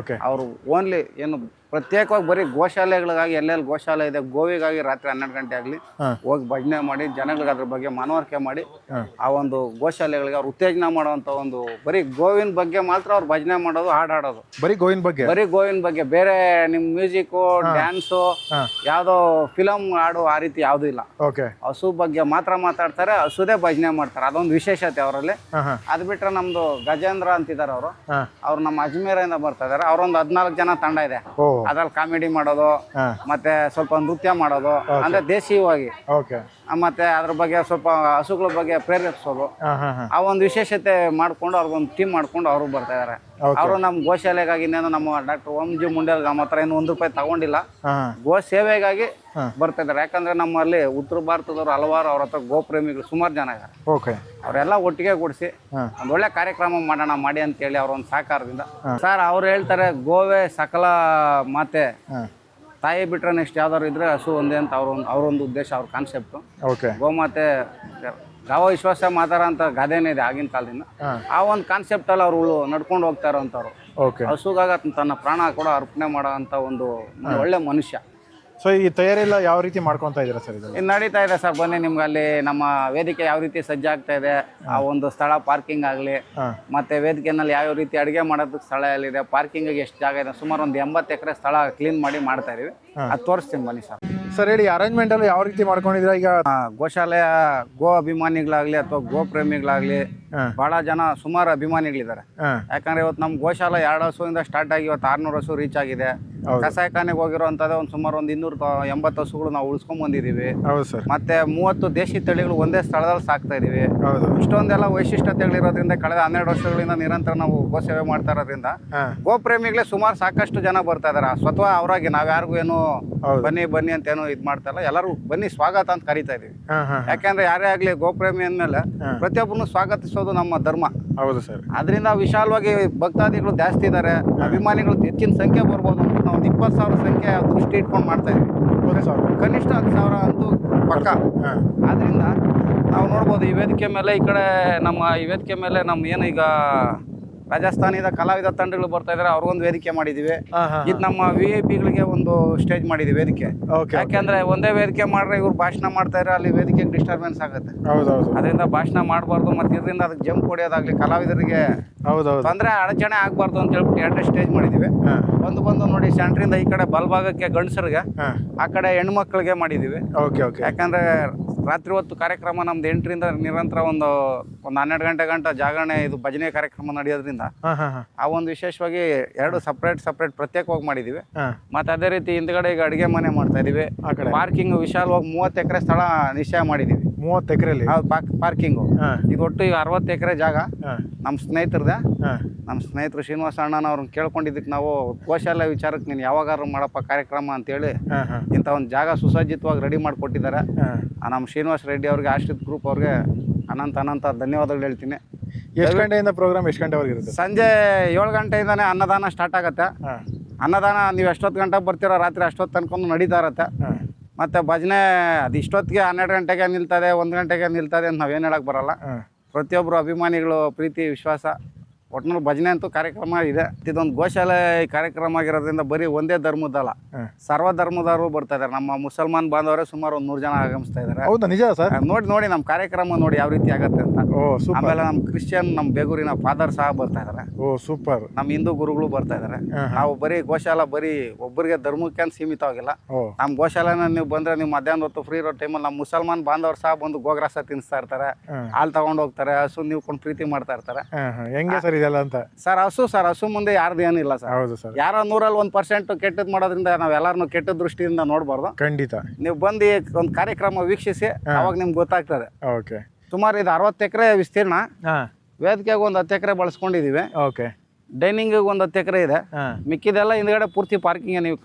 ಅವರು ಓನ್ಲಿ ಏನು ಪ್ರತ್ಯೇಕವಾಗಿ ಬರೀ ಗೋಶಾಲೆಗಳಿಗಾಗಿ, ಎಲ್ಲೆಲ್ಲಿ ಗೋಶಾಲೆ ಇದೆ ಗೋವಿಗಾಗಿ ರಾತ್ರಿ 12 ಗಂಟೆ ಆಗಲಿ ಹೋಗಿ ಭಜನೆ ಮಾಡಿ ಜನಗಳಿಗೆ ಅದ್ರ ಬಗ್ಗೆ ಮನವರಿಕೆ ಮಾಡಿ ಆ ಒಂದು ಗೋಶಾಲೆಗಳಿಗೆ ಅವ್ರು ಉತ್ತೇಜನ ಮಾಡುವಂಥ ಒಂದು ಬರೀ ಗೋವಿನ ಬಗ್ಗೆ ಮಾತ್ರ ಅವ್ರು ಭಜನೆ ಮಾಡೋದು, ಹಾಡು ಹಾಡೋದು.
ಬರೀ ಗೋವಿನ ಬಗ್ಗೆ ಬೇರೆ ನಿಮ್ಮ ಮ್ಯೂಸಿಕ್ಕು, ಡ್ಯಾನ್ಸು,
ಯಾವುದೋ ಫಿಲಮ್ ಹಾಡು ಆ ರೀತಿ ಯಾವುದೂ ಇಲ್ಲ.
ಓಕೆ.
ಹಸು ಬಗ್ಗೆ ಮಾತ್ರ ಮಾತಾಡ್ತಾರೆ, ಹಸುದೇ ಭಜನೆ ಮಾಡ್ತಾರೆ, ಅದೊಂದು ವಿಶೇಷತೆ ಅವರಲ್ಲಿ. ಅದು ಬಿಟ್ರೆ ನಮ್ದು ಗಜೇಂದ್ರ ಅಂತಿದ್ದಾರೆ ಅವ್ರು ನಮ್ಮ ಅಜ್ಮೀರಿಂದ ಬರ್ತಾ ಇದಾರೆ. ಅವ್ರೊಂದು 14 ಜನ ತಂಡ ಇದೆ. ಅದ್ರಲ್ಲಿ ಕಾಮಿಡಿ ಮಾಡೋದು ಮತ್ತೆ ಸ್ವಲ್ಪ ನೃತ್ಯ ಮಾಡೋದು ಅಂದ್ರೆ ದೇಶೀಯವಾಗಿ, ಮತ್ತೆ ಅದ್ರ ಬಗ್ಗೆ ಸ್ವಲ್ಪ ಹಸುಗಳ ಬಗ್ಗೆ ಪ್ರೇರೇಪಿಸೋದು, ಆ ಒಂದು ವಿಶೇಷತೆ ಮಾಡ್ಕೊಂಡು ಅವ್ರಿಗೊಂದು ಟೀಮ್ ಮಾಡ್ಕೊಂಡು ಅವರು ಬರ್ತಾ ಇದಾರೆ. ಅವರು ನಮ್ಮ ಗೋಶಾಲೆಗಾಗಿ ಇನ್ನೇನು ನಮ್ಮ ಡಾಕ್ಟರ್ ಓಂ ಜಿ ಮುಂಡೇಲ್ ನಮ್ಮ ಹತ್ರ ಏನು 1 ರೂಪಾಯಿ ತಗೊಂಡಿಲ್ಲ, ಗೋ ಸೇವೆಗಾಗಿ ಬರ್ತಾ ಇದಾರೆ. ಯಾಕಂದ್ರೆ ನಮ್ಮಲ್ಲಿ ಉತ್ತರ ಭಾರತದವರು ಹಲವಾರು ಅವ್ರ ಹತ್ರ ಗೋಪ್ರೇಮಿಗಳು ಸುಮಾರು ಜನ ಇದ್ದಾರೆ. ಅವರೆಲ್ಲ ಒಟ್ಟಿಗೆ ಕೂಡಿಸಿ ಒಂದು ಒಳ್ಳೆ ಕಾರ್ಯಕ್ರಮ ಮಾಡೋಣ ಮಾಡಿ ಅಂತೇಳಿ ಅವ್ರ ಒಂದು ಸಹಕಾರದಿಂದ. ಸರ್ ಅವ್ರು ಹೇಳ್ತಾರೆ ಗೋವೇ ಸಕಲ ಮಾತೆ, ತಾಯಿ ಬಿಟ್ರೆ ನೆಕ್ಸ್ಟ್ ಯಾವ್ದಾದ್ರು ಇದ್ರೆ ಹಸು ಒಂದೇ ಅಂತ ಅವ್ರೊಂದು ಉದ್ದೇಶ, ಅವ್ರ ಕಾನ್ಸೆಪ್ಟು. ಗೋಮಾತೆ ಗಾವ ವಿಶ್ವಾಸ ಮಾತಾರ ಅಂತ ಗಾದೆನೇ ಇದೆ ಆಗಿನ ಕಾಲದಿಂದ. ಆ ಒಂದು ಕಾನ್ಸೆಪ್ಟ್ ಅಲ್ಲಿ ಅವ್ರು ನಡ್ಕೊಂಡು ಹೋಗ್ತಾ ಇರೋಂಥವ್ರು. ಹಸುಗಾಗ ತನ್ನ ಪ್ರಾಣ ಕೂಡ ಅರ್ಪಣೆ ಮಾಡೋ ಅಂತ ಒಂದು ಒಳ್ಳೆ ಮನುಷ್ಯ.
ಸೊ ಈ ತಯಾರಿ ಎಲ್ಲ ಯಾವ ರೀತಿ ಮಾಡ್ಕೊತಾ ಇದ್ದೀರಾ ಸರ್? ಇದು
ನಡೀತಾ ಇದೆ ಸರ್. ಬನ್ನಿ, ನಿಮ್ಗೆ ಅಲ್ಲಿ ನಮ್ಮ ವೇದಿಕೆ ಯಾವ ರೀತಿ ಸಜ್ಜಾಗ್ತಾ ಇದೆ, ಆ ಒಂದು ಸ್ಥಳ ಪಾರ್ಕಿಂಗ್ ಆಗಲಿ, ಮತ್ತೆ ವೇದಿಕೆನಲ್ಲಿ ಯಾವ ರೀತಿ ಅಡುಗೆ ಮಾಡೋದಕ್ಕೆ ಸ್ಥಳ ಎಲ್ಲಿದೆ, ಪಾರ್ಕಿಂಗಿಗೆ ಎಷ್ಟು ಜಾಗ ಇದೆ, ಸುಮಾರು ಒಂದು 80 ಎಕರೆ ಸ್ಥಳ ಕ್ಲೀನ್ ಮಾಡಿ ಮಾಡ್ತಾ ಇದೀವಿ. ಅದು ತೋರಿಸ್ತೀನಿ ಬನ್ನಿ ಸರ್.
ಸರ್ ಹೇಳಿ, ಅರೇಂಜ್ಮೆಂಟ್ ಎಲ್ಲ ಯಾವ ರೀತಿ ಮಾಡ್ಕೊಂಡಿದ್ದೀರಾ? ಈಗ
ಗೋಶಾಲೆಯ ಗೋ ಅಭಿಮಾನಿಗಳಾಗ್ಲಿ ಅಥವಾ ಗೋ ಪ್ರೇಮಿಗಳಾಗ್ಲಿ ಬಹಳ ಜನ ಸುಮಾರು ಅಭಿಮಾನಿಗಳಿದ್ದಾರೆ. ಯಾಕಂದ್ರೆ ಇವತ್ತು ನಮ್ಮ ಗೋಶಾಲೆ 2 ಹಸುವಿಂದ ಸ್ಟಾರ್ಟ್ ಆಗಿ ಇವತ್ತು 600 ಹಸು ರೀಚ್ ಆಗಿದೆ. ಕಸಾಯಿಖಾನೆಗೆ ಹೋಗಿರೋಂಥದ್ದು ಒಂದು ಸುಮಾರು ಒಂದು 280 ಹಸುಗಳು ನಾವು ಉಳಿಸ್ಕೊಂಡ್ ಬಂದಿದ್ದೀವಿ. ಮತ್ತೆ 30 ದೇಶಿ ತಳಿಗಳು ಒಂದೇ ಸ್ಥಳದಲ್ಲಿ ಸಾಕ್ತಾ ಇದೀವಿ. ಇಷ್ಟೊಂದೆಲ್ಲ ವೈಶಿಷ್ಟ್ಯತೆಗಳಿರೋದ್ರಿಂದ ಕಳೆದ 12 ವರ್ಷಗಳಿಂದ ನಿರಂತರ ನಾವು ಗೋ ಸೇವೆ ಮಾಡ್ತಾ ಇರೋದ್ರಿಂದ ಗೋ ಪ್ರೇಮಿಗಳೇ ಸುಮಾರು ಸಾಕಷ್ಟು ಜನ ಬರ್ತಾ ಇದಾರೆ. ಸ್ವತಃ ಅವರಾಗಿ ನಾವ್ ಯಾರಿಗೂ ಏನು ಬನ್ನಿ ಅಂತ ಏನು ಇದ್ ಮಾಡ್ತಾ ಇಲ್ಲ, ಎಲ್ಲರೂ ಬನ್ನಿ ಸ್ವಾಗತ ಅಂತ ಕರಿತಾ ಇದೀವಿ. ಯಾಕಂದ್ರೆ ಯಾರೇ ಆಗ್ಲಿ ಗೋಪ್ರೇಮಿ ಅಂದ್ಮೇಲೆ ಪ್ರತಿಯೊಬ್ಬರನ್ನು ಸ್ವಾಗತಿಸೋದು ನಮ್ಮ ಧರ್ಮ.
ಹೌದು ಸರ್.
ಅದರಿಂದ ವಿಶಾಲವಾಗಿ ಭಕ್ತಾದಿಗಳು ಜಾಸ್ತಿ ಇದ್ದಾರೆ, ಅಭಿಮಾನಿಗಳು ಹೆಚ್ಚಿನ ಸಂಖ್ಯೆ ಬರ್ಬೋದು ಅಂತ ನಾವು 20,000 ಸಂಖ್ಯೆ ದೃಷ್ಟಿ ಇಟ್ಕೊಂಡು ಮಾಡ್ತಾ ಇದೀವಿ. ಕನಿಷ್ಠ 10,000 ಅಂತೂ ಪಕ್ಕ. ಆದ್ರಿಂದ ನಾವು ನೋಡ್ಬೋದು ಈ ವೇದಿಕೆ ಮೇಲೆ, ಈ ಕಡೆ ಈ ವೇದಿಕೆ ಮೇಲೆ ನಮ್ಮ ಏನು ಈಗ ರಾಜಸ್ಥಾನದ ಕಲಾವಿದ ತಂಡಗಳು ಬರ್ತಾ ಇದಾರೆ, ಅವ್ರಿಗೊಂದು ವೇದಿಕೆ ಮಾಡಿದೀವಿ. ಇದು ನಮ್ಮ VIP-ಗಳಿಗೆ ಒಂದು ಸ್ಟೇಜ್ ಮಾಡಿದೀವಿ ವೇದಿಕೆ. ಯಾಕೆಂದ್ರೆ ಒಂದೇ ವೇದಿಕೆ ಮಾಡ್ರೆ ಇವ್ರು ಭಾಷಣ ಮಾಡ್ತಾ ಇದ್ರೆ ಅಲ್ಲಿ ವೇದಿಕೆಗೆ ಡಿಸ್ಟರ್ಬೆನ್ಸ್ ಆಗುತ್ತೆ. ಅದರಿಂದ ಭಾಷಣ ಮಾಡಬಾರ್ದು, ಮತ್ತೆ ಇದರಿಂದ ಅದಕ್ಕೆ ಜಂಪ್ ಹೊಡೆಯೋದಾಗ್ಲಿ ಕಲಾವಿದರಿಗೆ ತೊಂದರೆ ಅಡಚಣೆ ಆಗ್ಬಾರ್ದು ಅಂತ ಹೇಳ್ಬಿಟ್ಟು 2 ಸ್ಟೇಜ್ ಮಾಡಿದೀವಿ. ಬಂದು ನೋಡಿ, ಸೆಂಟ್ರಿಂದ ಈ ಕಡೆ ಬಲಭಾಗಕ್ಕೆ ಗಂಡಸರಿಗೆ, ಆ ಕಡೆ ಹೆಣ್ಮಕ್ಳಿಗೆ ಮಾಡಿದೀವಿ. ಯಾಕಂದ್ರೆ ರಾತ್ರಿ ಹೊತ್ತು ಕಾರ್ಯಕ್ರಮ ನಮ್ದು 8ರಿಂದ ನಿರಂತರ ಒಂದು 12 ಗಂಟೆ ಗಂಟ ಜಾಗರಣೆ, ಇದು ಭಜನೆ ಕಾರ್ಯಕ್ರಮ ನಡೆಯೋದ್ರಿಂದ ಆ ಒಂದು ವಿಶೇಷವಾಗಿ 2 ಸಪ್ರೇಟ್ ಪ್ರತ್ಯೇಕವಾಗಿ ಮಾಡಿದೀವಿ. ಮತ್ತೆ ಅದೇ ರೀತಿ ಹಿಂದ್ಗಡೆ ಈಗ ಅಡಿಗೆ ಮನೆ ಮಾಡ್ತಾ ಇದೀವಿ. ಪಾರ್ಕಿಂಗ್ ವಿಶಾಲವಾಗಿ 30 ಎಕರೆ ಸ್ಥಳ ನಿಶ್ಚಯ ಮಾಡಿದೀವಿ.
30 ಎಕರೆಲಿ
ಪಾರ್ಕಿಂಗು. ಇದು ಒಟ್ಟು ಈಗ 60 ಎಕರೆ ಜಾಗ ನಮ್ಮ ಸ್ನೇಹಿತರದೆ. ನಮ್ಮ ಸ್ನೇಹಿತರು ಶ್ರೀನಿವಾಸ ಅಣ್ಣನ ಅವ್ರನ್ನ ಕೇಳ್ಕೊಂಡಿದ್ದಕ್ಕೆ ನಾವು ಗೋಶಾಲೆ ವಿಚಾರಕ್ಕೆ ನೀನು ಯಾವಾಗಾರು ಮಾಡಪ್ಪ ಕಾರ್ಯಕ್ರಮ ಅಂತೇಳಿ ಇಂಥ ಒಂದು ಜಾಗ ಸುಸಜ್ಜಿತವಾಗಿ ರೆಡಿ ಮಾಡಿಕೊಟ್ಟಿದ್ದಾರೆ. ನಮ್ಮ ಶ್ರೀನಿವಾಸ ರೆಡ್ಡಿ ಅವ್ರಿಗೆ, ಆಶ್ರಿತ್ ಗ್ರೂಪ್ ಅವ್ರಿಗೆ ಅನಂತ ಧನ್ಯವಾದಗಳು ಹೇಳ್ತೀನಿ.
ಎಷ್ಟು ಗಂಟೆಯಿಂದ ಪ್ರೋಗ್ರಾಮ್ ಎಷ್ಟು ಗಂಟೆವರೆಗೆ ಇರುತ್ತೆ?
ಸಂಜೆ 7 ಗಂಟೆಯಿಂದಾನೆ ಅನ್ನದಾನ ಸ್ಟಾರ್ಟ್ ಆಗುತ್ತೆ. ಅನ್ನದಾನ ನೀವು ಎಷ್ಟೊತ್ತು ಗಂಟೆಗೆ ಬರ್ತೀರೋ ರಾತ್ರಿ ಅಷ್ಟೊತ್ತು ತನಕ ನಡೀತಾ ಇರುತ್ತೆ. ಮತ್ತು ಭಜನೆ ಅದು ಇಷ್ಟೊತ್ತಿಗೆ 12 ಗಂಟೆಗೆ ನಿಲ್ತದೆ, 1 ಗಂಟೆಗೆ ನಿಲ್ತದೆ ಅಂತ ನಾವೇನು ಹೇಳಕ್ಕೆ ಬರಲ್ಲ. ಪ್ರತಿಯೊಬ್ಬರು ಅಭಿಮಾನಿಗಳು ಪ್ರೀತಿ ವಿಶ್ವಾಸ ಒಟ್ಟಿನಲ್ಲಿ ಭಜನೆ ಅಂತೂ ಕಾರ್ಯಕ್ರಮ ಇದೆ. ಇದೊಂದು ಗೋಶಾಲೆ ಕಾರ್ಯಕ್ರಮ ಆಗಿರೋದ್ರಿಂದ ಬರೀ ಒಂದೇ ಧರ್ಮದಲ್ಲ, ಸರ್ವ ಧರ್ಮದವರು ಬರ್ತಾ ಇದಾರೆ. ನಮ್ಮ ಮುಸಲ್ಮಾನ್ ಬಾಂಧವರೇ ಸುಮಾರು ಒಂದು 100 ಜನ ಆಗಮಿಸ್ತಾ ಇದಾರೆ.
ಹೌದಾ? ನಿಜ ಸರ್?
ನೋಡಿ ನಮ್ಮ ಕಾರ್ಯಕ್ರಮ ನೋಡಿ ಯಾವ ರೀತಿ ಆಗತ್ತೆ ಅಂತ. ಆಮೇಲೆ ನಮ್ಮ ಕ್ರಿಶ್ಚಿಯನ್, ನಮ್ಮ ಬೇಗೂರಿನ ಫಾದರ್ ಸಹ ಬರ್ತಾ ಇದಾರೆ.
ಸೂಪರ್.
ನಮ್ಮ ಹಿಂದೂ ಗುರುಗಳು ಬರ್ತಾ ಇದಾರೆ. ನಾವು ಬರೀ ಗೋಶಾಲ ಬರೀ ಒಬ್ಬರಿಗೆ ಧರ್ಮಕ್ಕೆ ಅಂತ ಸೀಮಿತವಾಗಿಲ್ಲ. ನಮ್ಮ ಗೋಶಾಲೆನ ನೀವು ಬಂದ್ರೆ ನೀವು ಮಧ್ಯಾಹ್ನ ಹೊತ್ತು ಫ್ರೀ ಇರೋ ಟೈಮಲ್ಲಿ ನಮ್ಮ ಮುಸಲ್ಮಾನ್ ಬಾಂಧವರು ಸಹ ಬಂದು ಗೋಗ್ರಾಸ ತಿನ್ನಿಸ್ತಾ ಇರ್ತಾರೆ, ಹಾಲು ತಗೊಂಡು ಹೋಗ್ತಾರೆ, ಹಸು ನೀವು ಕೊಂಡು ಪ್ರೀತಿ ಮಾಡ್ತಾ ಇರ್ತಾರೆ.
ಹೆಂಗೆ ಸರ್ ಇದೆಲ್ಲ ಅಂತ?
ಸರ್ ಹಸು ಮುಂದೆ ಯಾರ್ದು ಏನಿಲ್ಲ ಸರ್.
ಹೌದು ಸರ್.
ಯಾರೋ 100ರಲ್ಲಿ 1% ಕೆಟ್ಟದ್ ಮಾಡೋದ್ರಿಂದ ನಾವೆಲ್ಲರನ್ನು ಕೆಟ್ಟ ದೃಷ್ಟಿಯಿಂದ ನೋಡ್ಬಾರ್ದು.
ಖಂಡಿತ. ನೀವು
ಬಂದು ಒಂದು ಕಾರ್ಯಕ್ರಮ ವೀಕ್ಷಿಸಿ ಅವಾಗ ನಿಮ್ಗೆ ಗೊತ್ತಾಗ್ತದೆ. ಸುಮಾರು ಇದು 60 ಎಕರೆ ವಿಸ್ತೀರ್ಣ. ವೇದಿಕೆಗೆ ಒಂದು 10 ಎಕರೆ ಬಳಸ್ಕೊಂಡಿದೀವಿ. ಡೈನಿಂಗ್ ಒಂದು 10 ಎಕರೆ ಇದೆ. ಮಿಕ್ಕಿದೆಲ್ಲ ಹಿಂದ್ಗಡೆ ಪೂರ್ತಿ ಪಾರ್ಕಿಂಗ್. ನೀವು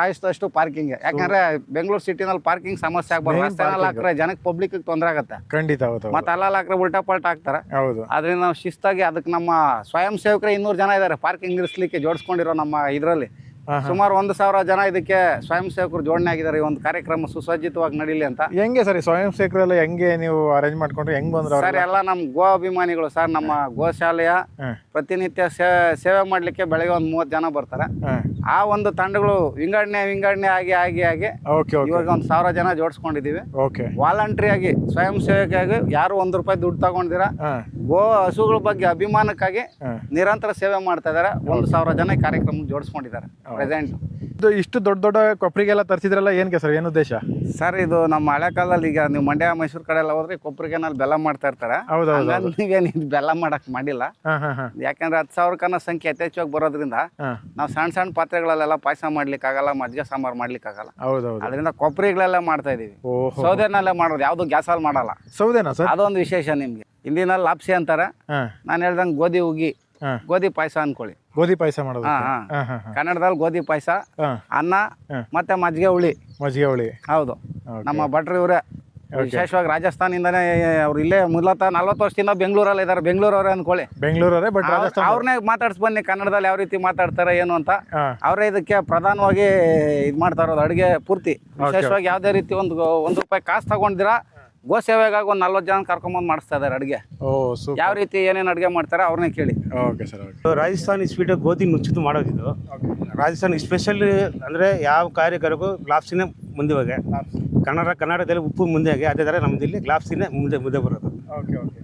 ಆಯಿಸ್ತಷ್ಟು ಪಾರ್ಕಿಂಗ್. ಯಾಕಂದ್ರೆ ಬೆಂಗಳೂರು ಸಿಟಿನಲ್ಲಿ ಪಾರ್ಕಿಂಗ್ ಸಮಸ್ಯೆ ಆಗ್ಬಾರ್ದು. ರಸ್ತೆನಲ್ಲಿ ಹಾಕ್ರೆ ಜನಕ್ಕೆ ಪಬ್ಲಿಕ್ ತೊಂದರೆ ಆಗುತ್ತೆ.
ಖಂಡಿತ.
ಮತ್ತೆ ಅಲ್ಲಲ್ಲಿ ಹಾಕ್ರೆ ಉಲ್ಟಾ ಪಲ್ಟಾ ಹಾಕ್ತಾರೆ. ಅದರಿಂದ ನಾವು ಶಿಸ್ತಾಗಿ ಅದಕ್ಕೆ ನಮ್ಮ ಸ್ವಯಂ ಸೇವಕರೇ 200 ಜನ ಇದ್ದಾರೆ ಪಾರ್ಕಿಂಗ್ ಇರಿಸಲಿಕ್ಕೆ ಜೋಡಿಸ್ಕೊಂಡಿರೋ ನಮ್ಮ ಇದರಲ್ಲಿ. ಸುಮಾರು 1,000 ಜನ ಇದಕ್ಕೆ ಸ್ವಯಂ ಸೇವಕರು ಜೋಡಣೆ ಆಗಿದ್ದಾರೆ. ಈ ಒಂದು ಕಾರ್ಯಕ್ರಮ ಸುಸಜ್ಜಿತವಾಗಿ ನಡೀಲಿ ಅಂತ.
ಹೆಂಗೆ ಸರ್ ಸ್ವಯಂ ಸೇವಕರೆಲ್ಲ ಹೆಂಗೆ ನೀವು ಅರೇಂಜ್ ಮಾಡ್ಕೊಂಡ್ರೆ ಹೆಂಗ್ ಬಂದ್ರು?
ಸರ್ ಎಲ್ಲ ನಮ್ಮ ಗೋ ಅಭಿಮಾನಿಗಳು ಸರ್. ನಮ್ಮ ಗೋಶಾಲೆಯ ಪ್ರತಿನಿತ್ಯ ಸೇವೆ ಮಾಡ್ಲಿಕ್ಕೆ ಬೆಳಗ್ಗೆ ಒಂದು 30 ಜನ ಬರ್ತಾರೆ. ಆ ಒಂದು ತಂಡಗಳು ವಿಂಗಡಣೆ ಆಗಿ ಇವಾಗ ಒಂದು 1,000 ಜನ ಜೋಡಿಸ್ಕೊಂಡಿದೀವಿ. ವಾಲಂಟ್ರಿ ಆಗಿ ಸ್ವಯಂ ಸೇವಕಿಯಾಗಿ ಯಾರು 1 ರೂಪಾಯಿ ದುಡ್ಡು ತಗೊಂಡಿರ ಗೋ ಹಸುಗಳ ಬಗ್ಗೆ ಅಭಿಮಾನಕ್ಕಾಗಿ
ಹಾಂ.
ನಿರಂತರ ಸೇವೆ ಮಾಡ್ತಾ ಇದ್ದಾರೆ. 1,000 ಜನ ಈ ಕಾರ್ಯಕ್ರಮ ಜೋಡಿಸ್ಕೊಂಡಿದ್ದಾರೆ ಪ್ರೆಸೆಂಟ್.
ಇದು ಇಷ್ಟು ದೊಡ್ಡ ದೊಡ್ಡ ಕೊಪ್ಪರಿಗೆಲ್ಲ ತರಿಸಿದ್ರಲ್ಲ ಏನಕ್ಕೆ ಸರ್, ಏನು ಉದ್ದೇಶ?
ಸರ್ ಇದು ನಮ್ಮ ಹಳೆ ಕಾಲದಲ್ಲಿ ಈಗ ನೀವು ಮಂಡ್ಯ ಮೈಸೂರು ಕಡೆ ಎಲ್ಲ ಹೋದ್ರೆ ಕೊಪ್ಪರಿಗೆನಲ್ಲಿ ಬೆಲ್ಲ ಮಾಡ್ತಾ ಇರ್ತಾರೆ.
ಹೌದೌದು.
ನೀವೇನು ಇದು ಬೆಲ್ಲ ಮಾಡಕ್ ಮಾಡಿಲ್ಲ.
ಹಾಂ ಹಾಂ ಹಾಂ
ಯಾಕಂದ್ರೆ 10,000 ಸಂಖ್ಯೆ ಯಥೇಚ್ಛವಾಗಿ ಬರೋದ್ರಿಂದ
ಹಾಂ.
ನಾವು ಸಣ್ಣ ಸಣ್ಣ ಪಾತ್ರೆಗಳಲ್ಲೆಲ್ಲ ಪಾಯಸ ಮಾಡ್ಲಿಕ್ಕಾಗಲ್ಲ, ಮಜ್ಜಿಗೆ ಸಾಂಬಾರು ಮಾಡ್ಲಿಕ್ಕಾಗಲ್ಲ.
ಹೌದೌದು.
ಅದರಿಂದ ಕೊಪ್ಪರಿಗಳೆಲ್ಲ ಮಾಡ್ತಾ ಇದೀವಿ.
ಓಹೋ,
ಸೌದೆನಲ್ಲೇ ಮಾಡೋದು, ಯಾವುದು ಗ್ಯಾಸಲ್ಲಿ ಮಾಡಲ್ಲ.
ಸೌದೆನಾ ಸರ್?
ಅದೊಂದು ವಿಶೇಷ. ನಿಮ್ಗೆ ಹಿಂದಿನಲ್ಲಿ ಲಾಪ್ಸಿ ಅಂತಾರೆ,
ಹಾಂ
ನಾನು ಹೇಳ್ದಂಗೆ ಗೋಧಿ ಹುಗ್ಗಿ,
ಹಾಂ.
ಗೋಧಿ ಪಾಯಸ ಅನ್ಕೊಳ್ಳಿ.
ಗೋಧಿ ಪಾಯಸ ಮಾಡೋದು?
ಹಾಂ
ಹಾಂ
ಹಾಂ
ಹಾಂ ಹಾಂ
ಕನ್ನಡದಲ್ಲಿ ಗೋಧಿ ಪಾಯಸ,
ಹಾಂ.
ಅನ್ನ
ಹಾಂ.
ಮತ್ತೆ ಮಜ್ಜಿಗೆ ಹುಳಿ.
ಮಜ್ಜಿಗೆ ಹುಳಿ.
ಹೌದು. ನಮ್ಮ ಭಟ್ರು ಇವರೇ ವಿಶೇಷವಾಗಿ ರಾಜಸ್ಥಾನಿಂದಾನೇ ಅವ್ರು ಇಲ್ಲೇ ಮೂಲತಃ 40 ವರ್ಷದಿಂದ ಬೆಂಗಳೂರಲ್ಲಿ ಇದ್ದಾರೆ. ಬೆಂಗಳೂರವ್ರೆ ಅನ್ಕೊಳ್ಳಿ.
ಬೆಂಗಳೂರವರೇ, ಬಟ್ ರಾಜಸ್ಥಾನ.
ಅವ್ರನ್ನೇ ಮಾತಾಡ್ಸ್ ಬನ್ನಿ ಕನ್ನಡದಲ್ಲಿ ಯಾವ ರೀತಿ ಮಾತಾಡ್ತಾರೆ ಏನು ಅಂತ.
ಹಾಂ.
ಅವರೇ ಇದಕ್ಕೆ ಪ್ರಧಾನವಾಗಿ ಇದು ಮಾಡ್ತಾ ಇರೋದು ಅಡುಗೆ ಪೂರ್ತಿ. ವಿಶೇಷವಾಗಿ ಯಾವುದೇ ರೀತಿ ಒಂದು ರೂಪಾಯಿ ಕಾಸು ತಗೊಂಡಿರಾ ಗೋ ಸೇವೆಗಾಗಿ ಒಂದು 40 ಜನ ಕರ್ಕೊಂಬಂದು ಮಾಡಿಸ್ತಾ ಇದ್ದಾರೆ ಅಡುಗೆ.
ಓ ಸೂಪರ್.
ಯಾವ ರೀತಿ ಏನೇನು ಅಡುಗೆ ಮಾಡ್ತಾರೆ ಅವ್ರನ್ನೇ ಕೇಳಿ.
Okay sir, okay.
Rajasthani sweet ಗೋಧಿ ನುಚ್ಚಿದ್ದು ಮಾಡೋದಿದ್ದು. ರಾಜಸ್ಥಾನಿ ಸ್ಪೆಷಲ್ ಅಂದರೆ ಯಾವ ಕಾರ್ಯಕ್ರಮಕ್ಕೂ ಗ್ಲಾಪ್ಸಿನೇ ಮುಂದೆ ಹೋಗಿ, ಕನ್ನಡದಲ್ಲಿ ಉಪ್ಪು ಮುಂದೆ ಹೋಗಿ, ಅದೇ ಥರ ನಮ್ಮದಿಲ್ಲಿ ಗ್ಲಾಪ್ಸಿನೇ ಮುಂದೆ ಬರೋದು.
Okay okay.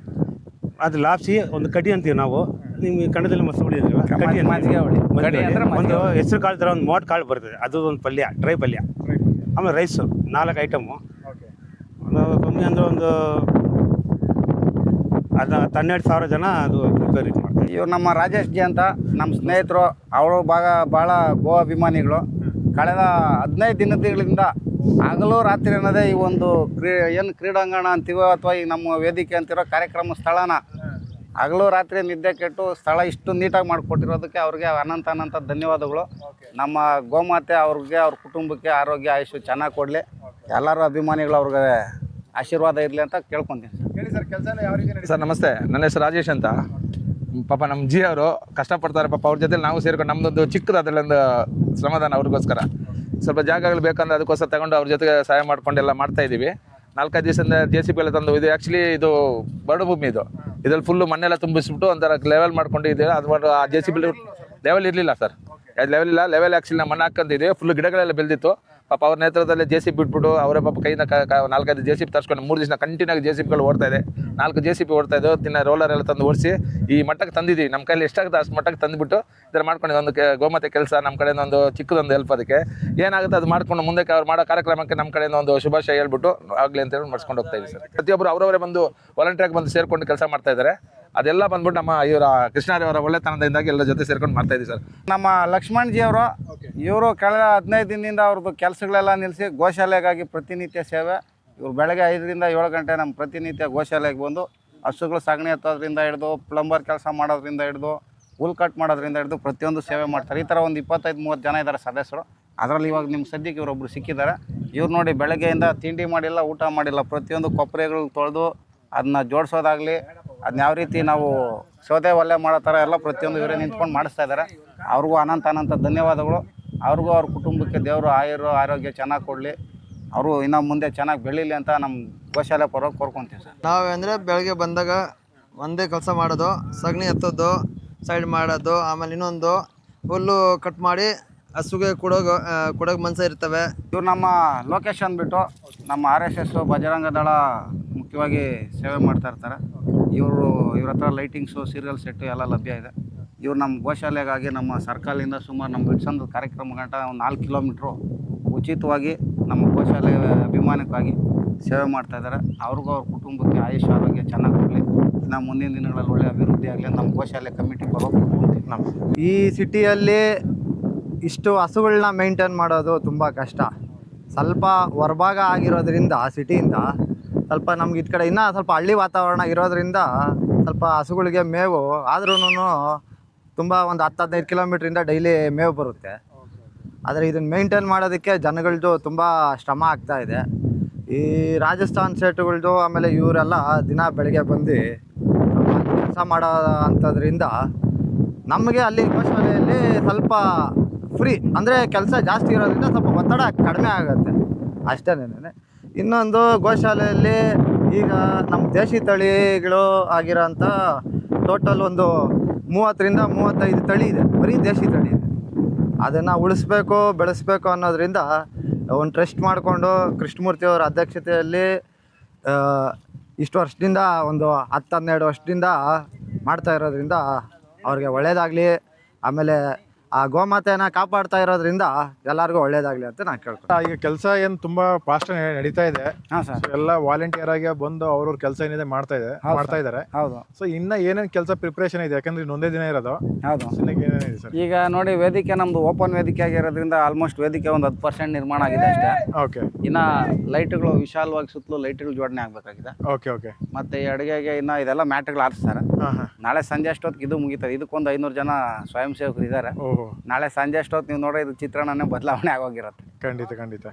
ಅದು ಲಾಪ್ಸಿ ಒಂದು ಕಡಿ ಅಂತೀವಿ ನಾವು, ನಿಮ್ಗೆ ಕನ್ನಡದಲ್ಲಿ ಮಸ್ತ್ ಹೊಡಿಯೋದಿಲ್ವ? ಕಡಿ ಅಂತ.
ಮಜ್ಜಿಗೆ ಹುಳಿ. ಕಡಿ ಅಂದ್ರೆ
ಒಂದು ಹೆಸರು ಕಾಳು ಥರ ಒಂದು ಮೋಟ್ ಕಾಳು ಬರ್ತದೆ, ಅದು ಒಂದು ಪಲ್ಯ, ಡ್ರೈ ಪಲ್ಯ. ಆಮೇಲೆ ರೈಸು 4 ಐಟಮು.
ಓಕೆ.
ಕಮ್ಮಿ ಅಂದರೆ ಒಂದು 12,000 ಜನ ಅದು ಪ್ರಿಪೇರ್ ಮಾಡ್ತಾರೆ.
ಇವ್ರು ನಮ್ಮ ರಾಜೇಶ್ ಜಿ ಅಂತ ನಮ್ಮ ಸ್ನೇಹಿತರು. ಅವರು ಭಾಳ ಗೋ ಅಭಿಮಾನಿಗಳು. ಕಳೆದ 15 ದಿನಗಳಿಂದ ಹಗಲು ರಾತ್ರಿ ಅನ್ನೋದೇ ಈ ಒಂದು ಏನು ಕ್ರೀಡಾಂಗಣ ಅಂತೀವೋ ಅಥವಾ ಈ ನಮ್ಮ ವೇದಿಕೆ ಅಂತಿರೋ ಕಾರ್ಯಕ್ರಮ ಸ್ಥಳನ ಹಗಲು ರಾತ್ರಿ ನಿದ್ದೆ ಕೆಟ್ಟು ಸ್ಥಳ ಇಷ್ಟು ನೀಟಾಗಿ ಮಾಡಿಕೊಟ್ಟಿರೋದಕ್ಕೆ ಅವ್ರಿಗೆ ಅನಂತ ಧನ್ಯವಾದಗಳು. ನಮ್ಮ ಗೋಮಾತೆ ಅವ್ರಿಗೆ, ಅವ್ರ ಕುಟುಂಬಕ್ಕೆ ಆರೋಗ್ಯ ಆಯುಷ್ಯ ಚೆನ್ನಾಗಿ ಕೊಡಲಿ. ಎಲ್ಲರೂ ಅಭಿಮಾನಿಗಳು ಅವ್ರಿಗೆ ಆಶೀರ್ವಾದ ಇರಲಿ ಅಂತ ಕೇಳ್ಕೊತೀನಿ ಸರ್.
ಹೇಳಿ ಸರ್, ಕೆಲಸ ಎಲ್ಲ ಯಾವ ರೀತಿ ನಡೀತದೆ?
ಸರ್ ನಮಸ್ತೆ, ನನ್ನ ಹೆಸರು ರಾಜೇಶ್ ಅಂತ. ಪಾಪ ನಮ್ಮ ಜಿ ಅವರು ಕಷ್ಟಪಡ್ತಾರೆ ಪಾಪ. ಅವ್ರ ಜೊತೆ ನಾವು ಸೇರ್ಕೊಂಡು ನಮ್ಮದೊಂದು ಚಿಕ್ಕದು ಅದರಲ್ಲೊಂದು ಶ್ರಮದಾನ ಅವ್ರಿಗೋಸ್ಕರ ಸ್ವಲ್ಪ ಜಾಗಗಳು ಬೇಕಂದ್ರೆ ಅದಕ್ಕೋಸ್ಕರ ತಗೊಂಡು ಅವ್ರ ಜೊತೆಗೆ ಸಹಾಯ ಮಾಡ್ಕೊಂಡೆಲ್ಲ ಮಾಡ್ತಾ ಇದ್ದೀವಿ. 4-5 ದಿವಸದಿಂದ JCB ಎಲ್ಲ ತಂದು, ಇದು ಆ್ಯಕ್ಚುಲಿ ಇದು ಬರಡು ಭೂಮಿ. ಇದ್ರಲ್ಲಿ ಫುಲ್ಲು ಮಣ್ಣೆಲ್ಲ ತುಂಬಿಸ್ಬಿಟ್ಟು ಒಂಥರ ಲೆವೆಲ್ ಮಾಡ್ಕೊಂಡು ಇದೆ. ಅದು ಆ JCB ಲೆವೆಲ್ ಇರಲಿಲ್ಲ ಸರ್, ಲೆವೆಲ್ ಇಲ್ಲ. ಲೆವೆಲ್ ಆ್ಯಕ್ಚುಲಿ ನಾವು ಮಣ್ಣು ಹಾಕೊಂಡಿದ್ವಿ, ಫುಲ್ಲು ಗಿಡಗಳೆಲ್ಲ ಬೆಳೆದಿತ್ತು. ಪಾಪ ಅವ್ರ ನೇತೃತ್ವದಲ್ಲಿ JCB ಬಿಟ್ಬಿಟ್ಟು ಅವರೇ ಪಾಪ ಕೈಯಿಂದ 4-5 JCB ತರಿಸ್ಕೊಂಡು 3 ದಿವಸ ಕಂಟಿನ್ಯೂ ಆಗಿ JCBಗಳು ಓಡ್ತಾ ಇದೆ. 4 JCB ಓಡ್ತಾ ಇದ್ದೋ. ದಿನ ರೋಲರ್ ಎಲ್ಲ ತಂದು ಓಡಿಸಿ ಈ ಮಟ್ಟಕ್ಕೆ ತಂದಿದ್ದೀವಿ. ನಮ್ಮ ಕೈಯಲ್ಲಿ ಎಷ್ಟಾಗುತ್ತೆ ಅಷ್ಟು ಮಟ್ಟಕ್ಕೆ ತಂದುಬಿಟ್ಟು ಇದರ ಮಾಡ್ಕೊಂಡು ಒಂದು ಗೋಮಾತೆ ಕೆಲಸ ನಮ್ಮ ಕಡೆಯಿಂದ ಒಂದು ಚಿಕ್ಕದೊಂದು ಹೆಲ್ಪ್. ಅದಕ್ಕೆ ಏನಾಗುತ್ತೆ ಅದು ಮಾಡ್ಕೊಂಡು ಮುಂದಕ್ಕೆ ಅವ್ರು ಮಾಡೋ ಕಾರ್ಯಕ್ರಮಕ್ಕೆ ನಮ್ಮ ಕಡೆಯಿಂದ ಒಂದು ಶುಭಾಶಯ ಹೇಳ್ಬಿಟ್ಟು ಆಗಲಿ ಅಂತ ಹೇಳಿ ಮಾಡಿಸ್ಕೊಂಡು ಹೋಗ್ತಾ ಇದ್ದೀವಿ ಸರ್. ಪ್ರತಿಯೊಬ್ಬರು ಅವರವರೇ ಬಂದು ವಾಲಂಟಿಯರ್ಗೆ ಬಂದು ಸೇರ್ಕೊಂಡು ಕೆಲಸ ಮಾಡ್ತಾ ಇದ್ದಾರೆ. ಅದೆಲ್ಲ ಬಂದ್ಬಿಟ್ಟು ನಮ್ಮ ಇವರ ಕೃಷ್ಣಾರಿಯವರ ಒಳ್ಳೆತನದಿಂದಾಗಿ ಎಲ್ಲರ ಜೊತೆ ಸೇರ್ಕೊಂಡು ಮಾಡ್ತಾ ಇದ್ದೀವಿ ಸರ್.
ನಮ್ಮ ಲಕ್ಷ್ಮಣ್ ಜಿ ಅವರು, ಇವರು ಕಳೆದ 15 ದಿನದಿಂದ ಅವ್ರದ್ದು ಕೆಲಸಗಳೆಲ್ಲ ನಿಲ್ಲಿಸಿ ಗೋಶಾಲೆಗಾಗಿ ಪ್ರತಿನಿತ್ಯ ಸೇವೆ. ಇವರು ಬೆಳಗ್ಗೆ 5ರಿಂದ 7 ಗಂಟೆ ನಮ್ಮ ಪ್ರತಿನಿತ್ಯ ಗೋಶಾಲೆಗೆ ಬಂದು ಹಸುಗಳು ಸಾಗಣೆ ಎತ್ತೋದ್ರಿಂದ ಹಿಡಿದು, ಪ್ಲಂಬರ್ ಕೆಲಸ ಮಾಡೋದ್ರಿಂದ ಹಿಡಿದು, ಹುಲ್ ಕಟ್ ಮಾಡೋದ್ರಿಂದ ಹಿಡಿದು ಪ್ರತಿಯೊಂದು ಸೇವೆ ಮಾಡ್ತಾರೆ. ಈ ಥರ ಒಂದು 25-30 ಜನ ಇದ್ದಾರೆ ಸದಸ್ಯರು. ಅದರಲ್ಲಿ ಇವಾಗ ನಿಮ್ಮ ಸದ್ಯಕ್ಕೆ ಇವರೊಬ್ಬರು ಸಿಕ್ಕಿದ್ದಾರೆ. ಇವ್ರು ನೋಡಿ ಬೆಳಗ್ಗೆಯಿಂದ ತಿಂಡಿ ಮಾಡಿಲ್ಲ, ಊಟ ಮಾಡಿಲ್ಲ. ಪ್ರತಿಯೊಂದು ಕೊಪ್ಪರೆಗಳು ತೊಳೆದು ಅದನ್ನ ಜೋಡಿಸೋದಾಗಲಿ, ಅದನ್ನ ಯಾವ ರೀತಿ ನಾವು ಸೌದೆ ಒಲೆ ಮಾಡೋ ಥರ ಎಲ್ಲ ಪ್ರತಿಯೊಂದು ಇವರೇ ನಿಂತ್ಕೊಂಡು ಮಾಡಿಸ್ತಾ ಇದ್ದಾರೆ. ಅವ್ರಿಗೂ ಅನಂತ ಧನ್ಯವಾದಗಳು. ಅವ್ರಿಗೂ ಅವ್ರ ಕುಟುಂಬಕ್ಕೆ ದೇವರು ಆರೋಗ್ಯ ಚೆನ್ನಾಗಿ ಕೊಡಲಿ, ಅವರು ಇನ್ನು ಮುಂದೆ ಚೆನ್ನಾಗಿ ಬೆಳೀಲಿ ಅಂತ ನಮ್ಮ ಗೋಶಾಲೆ ಪರವಾಗಿ ಕೋರ್ಕೊತೀವಿ ಸರ್.
ನಾವು ಅಂದರೆ ಬೆಳಗ್ಗೆ ಬಂದಾಗ ಒಂದೇ ಕೆಲಸ ಮಾಡೋದು, ಸಗಣಿ ಎತ್ತೋದು, ಸೈಡ್ ಮಾಡೋದು, ಆಮೇಲೆ ಇನ್ನೊಂದು ಹುಲ್ಲು ಕಟ್ ಮಾಡಿ ಹಸುಗೆ ಕೊಡೋಕೆ ಮನ್ಸ ಇರ್ತವೆ.
ಇವ್ರು ನಮ್ಮ ಲೊಕೇಶನ್ ಬಿಟ್ಟು ನಮ್ಮ RSS ಬಜರಂಗ ದಳ ಮುಖ್ಯವಾಗಿ ಸೇವೆ ಮಾಡ್ತಾ ಇರ್ತಾರೆ. ಇವ್ರ ಹತ್ರ ಲೈಟಿಂಗ್ಸು, ಸೀರಿಯಲ್ ಸೆಟ್ಟು ಎಲ್ಲ ಲಭ್ಯ ಇದೆ. ಇವ್ರು ನಮ್ಮ ಗೋಶಾಲೆಗಾಗಿ ನಮ್ಮ ಸರ್ಕಲಿಂದ ಸುಮಾರು ನಮ್ಮ ಬಿಡ್ಸಂದು ಕಾರ್ಯಕ್ರಮ ಗಂಟ ಒಂದು 4 ಕಿಲೋಮೀಟ್ರು ಉಚಿತವಾಗಿ ನಮ್ಮ ಗೋಶಾಲೆ ಅಭಿಮಾನಕ್ಕಾಗಿ ಸೇವೆ ಮಾಡ್ತಾ ಇದ್ದಾರೆ. ಅವ್ರಿಗೂ ಅವ್ರ ಕುಟುಂಬಕ್ಕೆ ಆಯುಷ್ ಆರೋಗ್ಯ ಚೆನ್ನಾಗಿ ಕೊಡಲಿ. ನಮ್ಮ ಮುಂದಿನ ದಿನಗಳಲ್ಲಿ ಒಳ್ಳೆಯ ಅಭಿವೃದ್ಧಿ ಆಗಲಿ ನಮ್ಮ ಗೋಶಾಲೆ ಕಮಿಟಿ ಬರೋದು.
ಈ ಸಿಟಿಯಲ್ಲಿ ಇಷ್ಟು ಹಸುಗಳನ್ನ ಮೇಂಟೈನ್ ಮಾಡೋದು ತುಂಬ ಕಷ್ಟ. ಸ್ವಲ್ಪ ಹೊರಭಾಗ ಆಗಿರೋದ್ರಿಂದ ಸಿಟಿಯಿಂದ ಸ್ವಲ್ಪ ನಮ್ಗೆ ಈ ಕಡೆ ಇನ್ನೂ ಸ್ವಲ್ಪ ಹಳ್ಳಿ ವಾತಾವರಣ ಇರೋದ್ರಿಂದ ಸ್ವಲ್ಪ ಹಸುಗಳಿಗೆ ಮೇವು ಆದ್ರೂ ತುಂಬ ಒಂದು 10-15 ಕಿಲೋಮೀಟ್ರಿಂದ ಡೈಲಿ ಮೇವು ಬರುತ್ತೆ. ಆದರೆ ಇದನ್ನು ಮೇಂಟೈನ್ ಮಾಡೋದಕ್ಕೆ ಜನಗಳದ್ದು ತುಂಬ ಶ್ರಮ ಆಗ್ತಾಯಿದೆ. ಈ ರಾಜಸ್ಥಾನ್ ಸೇಟುಗಳದ್ದು ಆಮೇಲೆ ಇವರೆಲ್ಲ ದಿನ ಬೆಳಗ್ಗೆ ಬಂದು ಕೆಲಸ ಮಾಡೋ ಅಂಥದ್ರಿಂದ ನಮಗೆ ಅಲ್ಲಿ ಗೋಶಾಲೆಯಲ್ಲಿ ಸ್ವಲ್ಪ ಫ್ರೀ ಅಂದರೆ ಕೆಲಸ ಜಾಸ್ತಿ ಇರೋದ್ರಿಂದ ಸ್ವಲ್ಪ ಒತ್ತಡ ಕಡಿಮೆ ಆಗುತ್ತೆ ಅಷ್ಟೇನೆ. ಇನ್ನೊಂದು ಗೋಶಾಲೆಯಲ್ಲಿ ಈಗ ನಮ್ಮ ದೇಶಿ ತಳಿಗಳು ಆಗಿರೋಂಥ ಟೋಟಲ್ ಒಂದು 30-35 ತಳಿ ಇದೆ, ಬರೀ ದೇಶಿ ತಳಿ ಇದೆ. ಅದನ್ನು ಉಳಿಸ್ಬೇಕು, ಬೆಳೆಸ್ಬೇಕು ಅನ್ನೋದ್ರಿಂದ ಒಂದು ಟ್ರಸ್ಟ್ ಮಾಡಿಕೊಂಡು ಕೃಷ್ಣಮೂರ್ತಿಯವರ ಅಧ್ಯಕ್ಷತೆಯಲ್ಲಿ ಇಷ್ಟು ವರ್ಷದಿಂದ ಒಂದು 10-12 ವರ್ಷದಿಂದ ಮಾಡ್ತಾ ಇರೋದ್ರಿಂದ ಅವ್ರಿಗೆ ಒಳ್ಳೇದಾಗಲಿ. ಆಮೇಲೆ ಆ ಗೋಮಾತೆನ ಕಾಪಾಡ್ತಾ ಇರೋದ್ರಿಂದ ಎಲ್ಲರಿಗೂ ಒಳ್ಳೇದಾಗಲಿ ಅಂತ ನಾನು ಕೇಳ್ತೀನಿ.
ಈಗ ಕೆಲಸ ಏನು ತುಂಬಾ ಫಾಸ್ಟ್ ನಡೀತಾ ಇದೆ.
ಹಾಂ ಸರ್.
So, ಎಲ್ಲ ವಾಲಂಟಿಯರ್ ಆಗಿ ಬಂದು ಅವ್ರವ್ರ ಕೆಲಸ ಏನಿದೆ ಮಾಡ್ತಾ ಇದ್ದಾರೆ.
ಹೌದು
ಸೊ ಇನ್ನ ಏನೇನು ಕೆಲಸ ಪ್ರಿಪ್ರೇಷನ್ ಇದೆ, ಯಾಕಂದ್ರೆ ಇನ್ನೊಂದೇ ದಿನ ಇರೋದು.
ಹೌದು.
ಇನ್ನಕ್ಕೆ ಏನೇನಿದೆ ಸರ್?
ಈಗ ನೋಡಿ, ವೇದಿಕೆ ನಮ್ದು ಓಪನ್ ವೇದಿಕೆ ಆಗಿರೋದ್ರಿಂದ ಆಲ್ಮೋಸ್ಟ್ ವೇದಿಕೆ ಒಂದು 10% ನಿರ್ಮಾಣ ಆಗಿದೆ ಅಷ್ಟೇ.
ಓಕೆ
ಇನ್ನು ಲೈಟ್ಗಳು ವಿಶಾಲವಾಗಿ ಸುತ್ತಲೂ ಲೈಟ್ಗಳು ಜೋಡಣೆ ಆಗಬೇಕಾಗಿದೆ.
Okay okay.
ಮತ್ತು ಈ ಅಡುಗೆಗೆ ಇನ್ನು ಇದೆಲ್ಲ ಮ್ಯಾಟ್ಗಳು ಆರಿಸ್ತಾರೆ.
ಹಾಂ ಹಾಂ.
ನಾಳೆ ಸಂಜೆ ಅಷ್ಟೊತ್ತಿಗೆ ಇದು ಮುಗಿತದೆ. ಇದಕ್ಕೊಂದು 500 ಜನ ಸ್ವಯಂ ಸೇವಕರು ಇದ್ದಾರೆ.
ಓಹೋ,
ನಾಳೆ ಸಂಜೆ ಅಷ್ಟೊತ್ತು ನೀವು ನೋಡ್ರೆ ಇದು ಚಿತ್ರಣನೇ ಬದಲಾವಣೆ ಆಗೋಗಿರುತ್ತೆ.
ಖಂಡಿತ ಖಂಡಿತ.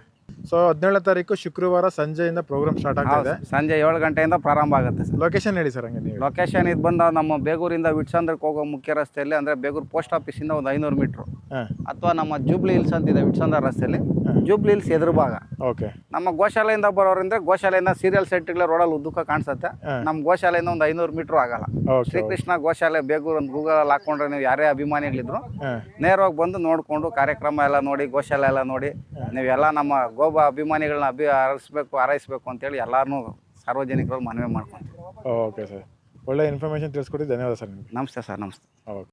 ಸೊ 17ನೇ ತಾರೀಕು ಶುಕ್ರವಾರ ಸಂಜೆಯಿಂದ ಪ್ರೋಗ್ರಾಮ್ ಸ್ಟಾರ್ಟ್ ಆಗ್ತಿದೆ.
ಸಂಜೆ 7 ಗಂಟೆಯಿಂದ ಪ್ರಾರಂಭ ಆಗುತ್ತೆ ಸರ್.
ಲೊಕೇಶನ್ ಹೇಳಿ ಸರ್ ಹಂಗೆ ನೀವು.
ಲೊಕೇಶನ್ ಇದು ಬಂದ ನಮ್ಮ ಬೇಗೂರಿಂದ ವಿಟ್ಸಂದ್ರಕ್ಕೆ ಹೋಗೋ ಮುಖ್ಯ ರಸ್ತೆಯಲ್ಲಿ, ಅಂದರೆ ಬೇಗೂರು ಪೋಸ್ಟ್ ಆಫೀಸಿಂದ ಒಂದು 500 ಮೀಟ್ರು,
ಹಾಂ.
ಅಥವಾ ನಮ್ಮ ಜೂಬ್ಲಿ ಹಿಲ್ಸ್ ಅಂತಿದೆ ವಿಟ್ಸಂದ್ರ ರಸ್ತೆಯಲ್ಲಿ, ಜೂಬ್ಲಿ ಹಿಲ್ಸ್ ಎದುರು ಭಾಗ.
ಓಕೆ.
ನಮ್ಮ ಗೋಶಾಲೆಯಿಂದ ಬರೋರಿಂದ ಗೋಶಾಲೆಯಿಂದ ಸೀರಿಯಲ್ ಸೆಟ್ಗಳ ರೋಡಲ್ಲಿ ಉದ್ದಕ್ಕೆ ಕಾಣಿಸುತ್ತೆ. ನಮ್ಮ ಗೋಶಾಲೆಯಿಂದ ಒಂದು 500 ಮೀಟ್ರ್ ಆಗಲ್ಲ.
ಓಕೆ.
ಶ್ರೀಕೃಷ್ಣ ಗೋಶಾಲೆ ಬೇಗೂರು ಅಂತ ಗೂಗಲ್ ಹಾಕೊಂಡ್ರೆ ನೀವು ಯಾರೇ ಅಭಿಮಾನಿಗಳಿದ್ರು
ಹಾಂ.
ನೇರವಾಗಿ ಬಂದು ನೋಡಿಕೊಂಡು ಕಾರ್ಯಕ್ರಮ ಎಲ್ಲ ನೋಡಿ, ಗೋಶಾಲೆ ಎಲ್ಲ ನೋಡಿ, ನೀವೆಲ್ಲ ನಮ್ಮ ಹಾರೈಸ್ಬೇಕು ಅಂತೇಳಿ ಎಲ್ಲಾರನ್ನೂ ಸಾರ್ವಜನಿಕರಲ್ಲಿ ಮನವಿ ಮಾಡ್ಕೊಂತೀವಿ.
ಓಕೆ ಸರ್, ಒಳ್ಳೆ ಇನ್ಫಾರ್ಮೇಷನ್ ತಿಳಿಸ್ಕೊಡಿ. ಧನ್ಯವಾದ ಸರ್ ನಿಮಗೆ.
ನಮಸ್ತೆ ಸರ್. ನಮಸ್ತೆ.
ಓಕೆ.